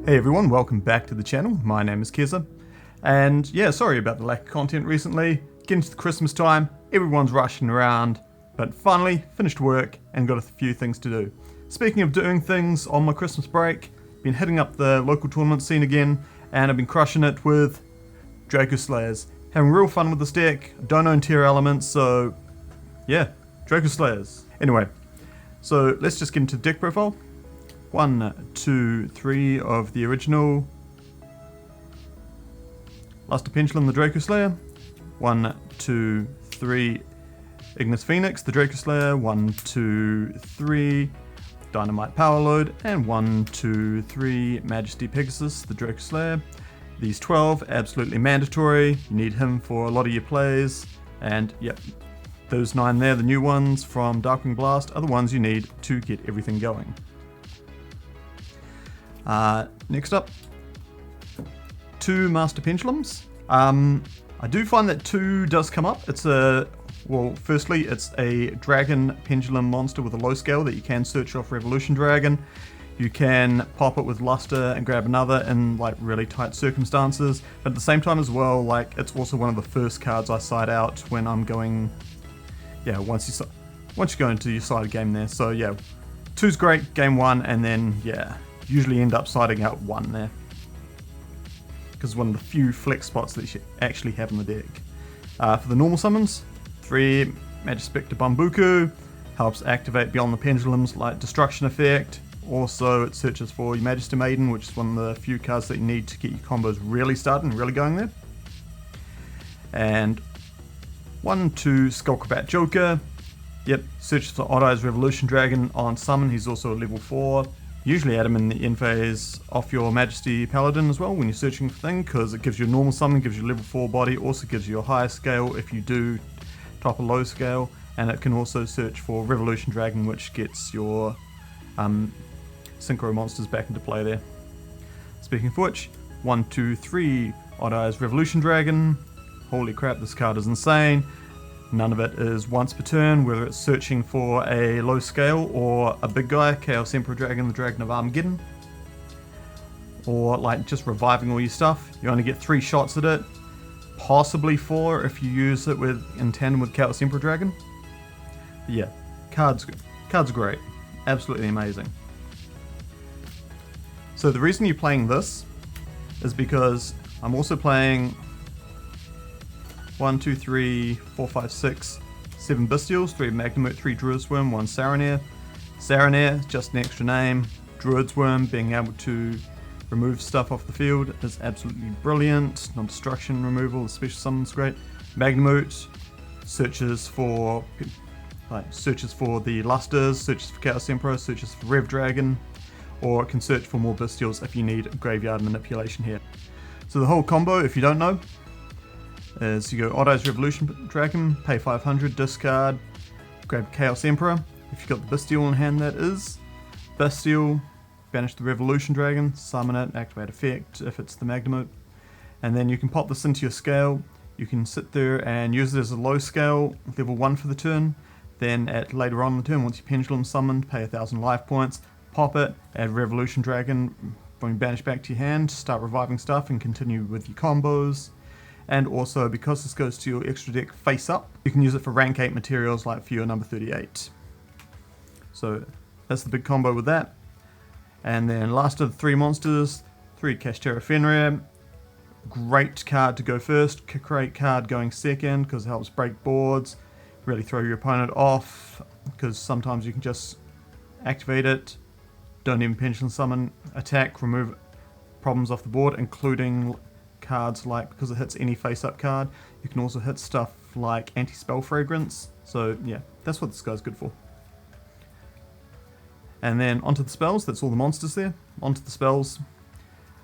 Hey everyone, welcome back to the channel. My name is Keza. And yeah, sorry about the lack of content recently. Getting to the Christmas time, everyone's rushing around, but finally finished work and got a few things to do. Speaking of doing things on my Christmas break, been hitting up the local tournament scene again, and I've been crushing it with Dracoslayers. Having real fun with this deck. Don't own tier elements, so yeah, Dracoslayers. Anyway, so let's just get into the deck profile. 1, 2, 3 of the original Luster Pendulum, the Dracoslayer. 1, 2, 3 Ignis Phoenix, the Dracoslayer. 1, 2, 3 Dynamite Power Load, and 1, 2, 3 Majesty Pegasus, the Dracoslayer. These 12, absolutely mandatory. You need him for a lot of your plays, and yep, those 9 there, the new ones from Darkwing Blast, are the ones you need to get everything going. Next up, 2 Master Pendulums. I do find that 2 does come up. It's firstly, it's a Dragon Pendulum monster with a low scale that you can search off Revolution Dragon. You can pop it with Luster and grab another in like really tight circumstances, but at the same time as well, like it's also one of the first cards I side out when I'm going, yeah, once you go into your sided game there. So yeah, 2's great game 1, and then yeah, usually end up siding out 1 there, because it's one of the few flex spots that you actually have in the deck. For the normal summons, 3 Magispector Bambuku, helps activate Beyond the Pendulum's Light Destruction effect. Also, it searches for your Majesty Maiden, which is one of the few cards that you need to get your combos really started and really going there. And 1, 2 Skullcrabat Joker. Yep, searches for Odd Eyes Revolution Dragon on summon. He's also a level 4. Usually add him in the end phase off your Majesty Paladin as well when you're searching for things, because it gives you a normal summon, gives you a level 4 body, also gives you a higher scale if you do top a low scale, and it can also search for Revolution Dragon, which gets your Synchro monsters back into play there. Speaking of which, 1, 2, 3 Odd Eyes Revolution Dragon. Holy crap, this card is insane. None of it is once per turn, whether it's searching for a low scale or a big guy, Chaos Emperor Dragon, the Dragon of Armageddon, or like just reviving all your stuff. You only get 3 shots at it, possibly 4 if you use it in tandem with Chaos Emperor Dragon. But yeah, cards great, absolutely amazing. So the reason you're playing this is because I'm also playing 1, 2, 3, 4, 5, 6, 7 Bestials, 3 Magnamute, 3 Druid's Worm, 1 Saronir. Saronir, just an extra name. Druid's Worm, being able to remove stuff off the field, is absolutely brilliant. Non-destruction removal, the special summon's great. Magnamute searches for the Lusters, searches for Chaos Emperor, searches for Rev Dragon, or it can search for more Bestials if you need graveyard manipulation here. So the whole combo, if you don't know, is you go Odd Eyes Revolution Dragon, pay 500, discard, grab Chaos Emperor. If you've got the Bestial in hand, that is. Bestial, banish the Revolution Dragon, summon it, activate effect if it's the Magnamute. And then you can pop this into your scale. You can sit there and use it as a low scale, level 1 for the turn. Then later on in the turn, once your Pendulum summoned, pay 1000 life points, pop it, add Revolution Dragon, bring banish back to your hand, start reviving stuff and continue with your combos. And also, because this goes to your extra deck face up, you can use it for rank 8 materials like for your number 38. So that's the big combo with that. And then last of the 3 monsters, 3 Kashtera Fenrir. Great card to go first, great card going second because it helps break boards, really throw your opponent off, because sometimes you can just activate it, don't even Pendulum summon, attack, remove problems off the board, including cards like, because it hits any face-up card, you can also hit stuff like Anti-Spell Fragrance. So yeah, that's what this guy's good for. And then onto the spells, that's all the monsters there. Onto the spells.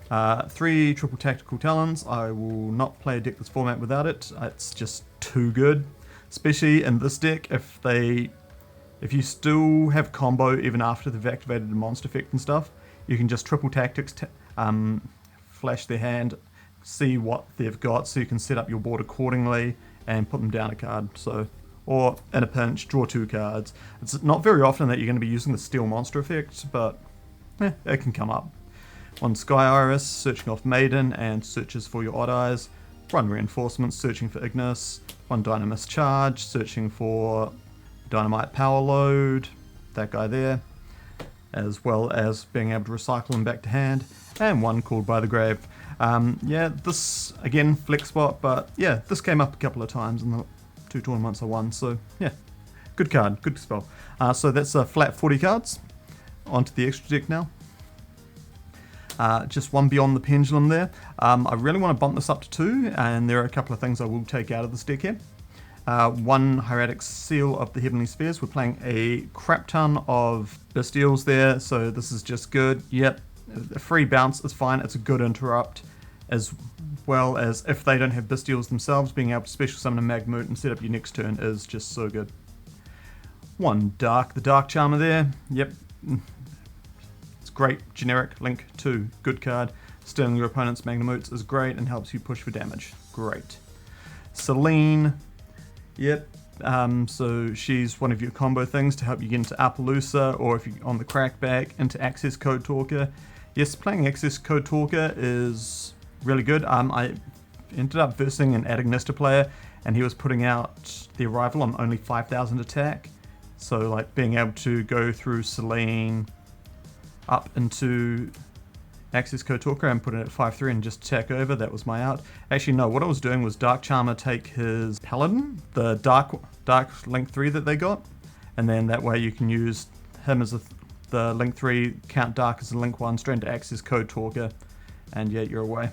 3 triple tactical talons. I will not play a deck this format without it. It's just too good. Especially in this deck, if you still have combo even after they've activated the monster effect and stuff, you can just triple tactics, flash their hand, see what they've got, so you can set up your board accordingly and put them down a card. So, or in a pinch, draw 2 cards. It's not very often that you're going to be using the Steel Monster effect, but it can come up. 1 Sky Iris, searching off Maiden and searches for your Odd Eyes. 1 Reinforcements, searching for Ignis. 1 Dynamis Charge, searching for Dynamite Power Load, that guy there, as well as being able to recycle them back to hand. And 1 Called by the Grave. Yeah, this, again, flex spot, but yeah, this came up a couple of times in the 2 tournaments I won, so yeah, good card, good spell. So that's a flat 40 cards. Onto the extra deck now. Just 1 Beyond the Pendulum there. I really want to bump this up to 2, and there are a couple of things I will take out of this deck here. 1 Hieratic Seal of the Heavenly Spheres. We're playing a crap ton of Bestials there, so this is just good. Yep, a free bounce is fine. It's a good interrupt, as well as if they don't have Bestials themselves, being able to special summon a Magmoot and set up your next turn is just so good. 1 Dark, the Dark Charmer there. Yep, it's great. Generic Link 2, good card. Stealing your opponent's Magnemoots is great and helps you push for damage. Great. Selene. Yep, so she's one of your combo things to help you get into Appaloosa, or if you're on the crackback, into Access Code Talker. Yes, playing Access Code Talker is really good. I ended up versing an Adignista player, and he was putting out the Arrival on only 5,000 attack. So like being able to go through Selene up into Access Code Talker and put it at 5/3 and just attack over, that was my out. Actually no, what I was doing was Dark Charmer take his Paladin, the Dark Link 3 that they got, and then that way you can use him as the Link 3, count Dark as a Link 1, straight into Access Code Talker, and yeah, you're away.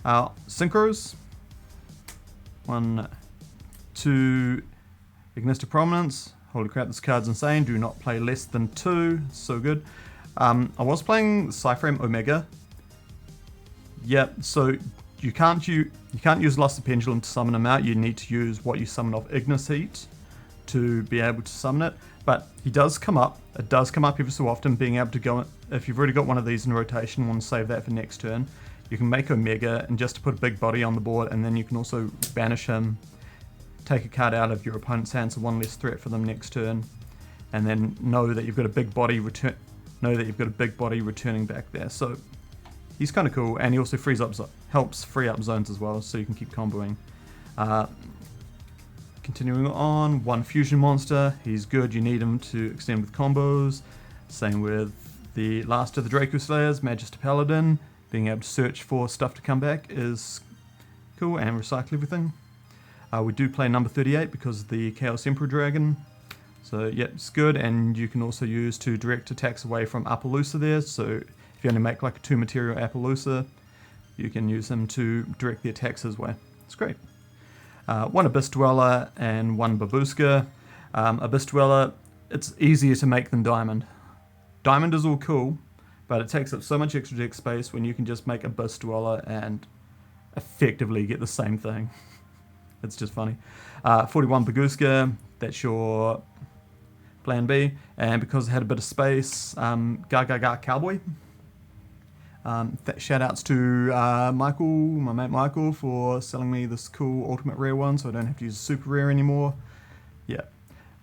Synchros. 1, 2 Ignista Prominence. Holy crap, this card's insane. Do not play less than 2. So good. I was playing Psyframe Omega. Yep, so you can't use Luster Pendulum to summon him out. You need to use what you summon off Ignis Heat to be able to summon it. But he does come up. It does come up every so often, being able to go, if you've already got one of these in rotation and want to save that for next turn, you can make Omega and just to put a big body on the board, and then you can also banish him, take a card out of your opponent's hand, so 1 less threat for them next turn, and then know that you've got a big body returning back there. So he's kind of cool, and he also helps free up zones as well, so you can keep comboing. Continuing on, 1 Fusion Monster. He's good. You need him to extend with combos. Same with the last of the Dracoslayers, Magister Paladin. Being able to search for stuff to come back is cool, and recycle everything. We do play number 38 because of the Chaos Emperor Dragon. So yeah, it's good, and you can also use to direct attacks away from Appaloosa there. So if you only make like a 2 material Appaloosa, you can use him to direct the attacks his way. It's great. 1 Abyss Dweller and 1 Babushka. Abyss Dweller, it's easier to make than Diamond. Diamond is all cool, but it takes up so much extra deck space when you can just make Abyss Dweller and effectively get the same thing. It's just funny. 41 Babushka, that's your plan B, and because it had a bit of space, Ga Cowboy. Shout outs to Michael, my mate Michael, for selling me this cool ultimate rare one, so I don't have to use a super rare anymore. Yeah,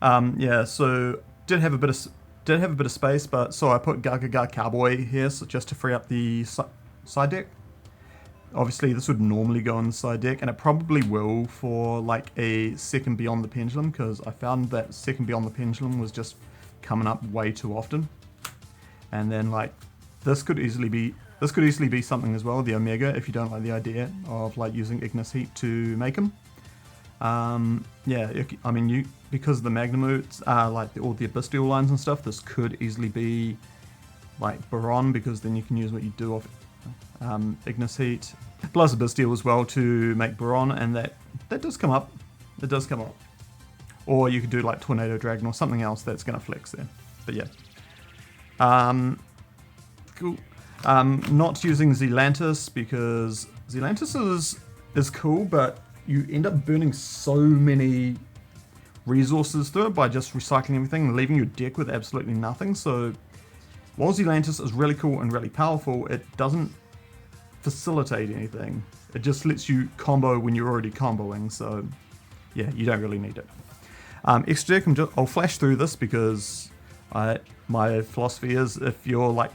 yeah. So did have a bit of space, but so I put Ga Cowboy here, so just to free up the side deck. Obviously, this would normally go on the side deck, and it probably will for like a second Beyond the Pendulum, because I found that second Beyond the Pendulum was just coming up way too often. And then like this could easily be something as well, the Omega, if you don't like the idea of like using Ignis Heat to make them. Yeah, I mean, because of the Magnemoots, like all the Abyssal lines and stuff, this could easily be like Baron, because then you can use what you do off Ignis Heat, plus Abyssal as well to make Baron, and that does come up. It does come up. Or you could do like Tornado Dragon or something else that's going to flex there. But yeah. Cool. Not using Zealantis, because Zealantis is cool, but you end up burning so many resources through it by just recycling everything and leaving your deck with absolutely nothing. So while Zealantis is really cool and really powerful, it doesn't facilitate anything. It just lets you combo when you're already comboing, so yeah, you don't really need it. Extra deck, I'll flash through this because my philosophy is if you're like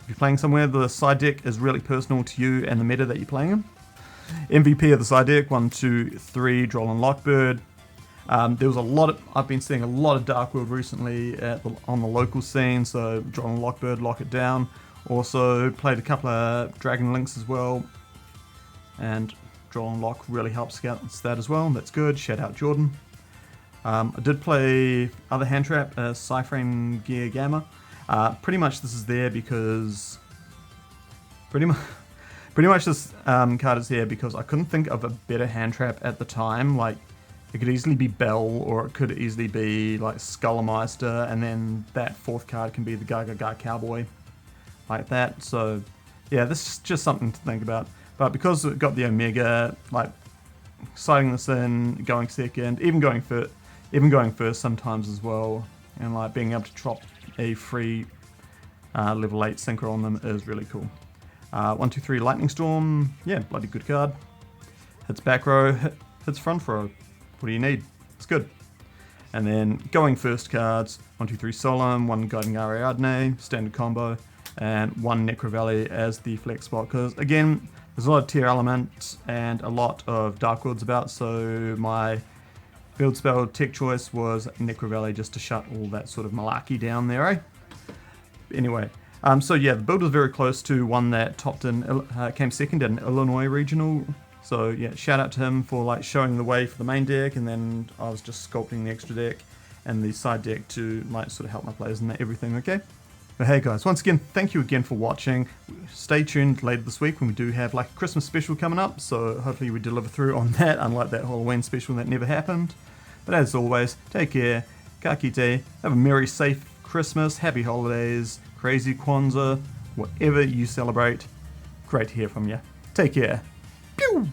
If you're playing somewhere, the side deck is really personal to you and the meta that you're playing in. MVP of the side deck, 1, 2, 3, Droll and Lockbird. There was a lot of, I've been seeing a lot of Dark World recently on the local scene, so Droll and Lockbird, lock it down. Also played a couple of Dragon Links as well, and Droll and Lock really helps against that as well. That's good. Shout out Jordan. I did play other hand trap, Cyframe Gear Gamma. Pretty much this is there because pretty much this card is here because I couldn't think of a better hand trap at the time. Like, it could easily be Bell, or it could easily be like Skullermeister, and then that fourth card can be the Gaga Cowboy, like that. So yeah, this is just something to think about. But because it got the Omega, like sliding this in, going second, even going first sometimes as well, and like being able to drop a free level 8 synchro on them is really cool. 1, 2, 3 Lightning Storm, yeah, bloody good card. Hits back row, hits front row. What do you need? It's good. And then going first cards, 1, 2, 3 Solemn, 1 Guiding Ariadne, standard combo, and 1 Necro Valley as the flex spot. Because again, there's a lot of tier elements and a lot of Dark Worlds about, so my build spell tech choice was Necro Valley just to shut all that sort of malarkey down there, eh? Anyway, so yeah, the build was very close to one that topped in, came second in Illinois Regional. So yeah, shout out to him for like showing the way for the main deck, and then I was just sculpting the extra deck and the side deck to like sort of help my players and everything, okay? But hey guys, once again, thank you again for watching. Stay tuned later this week when we do have like a Christmas special coming up, so hopefully we deliver through on that, unlike that Halloween special that never happened. But as always, take care, ka kite, have a merry, safe Christmas, happy holidays, crazy Kwanzaa, whatever you celebrate. Great to hear from you. Take care. Pew!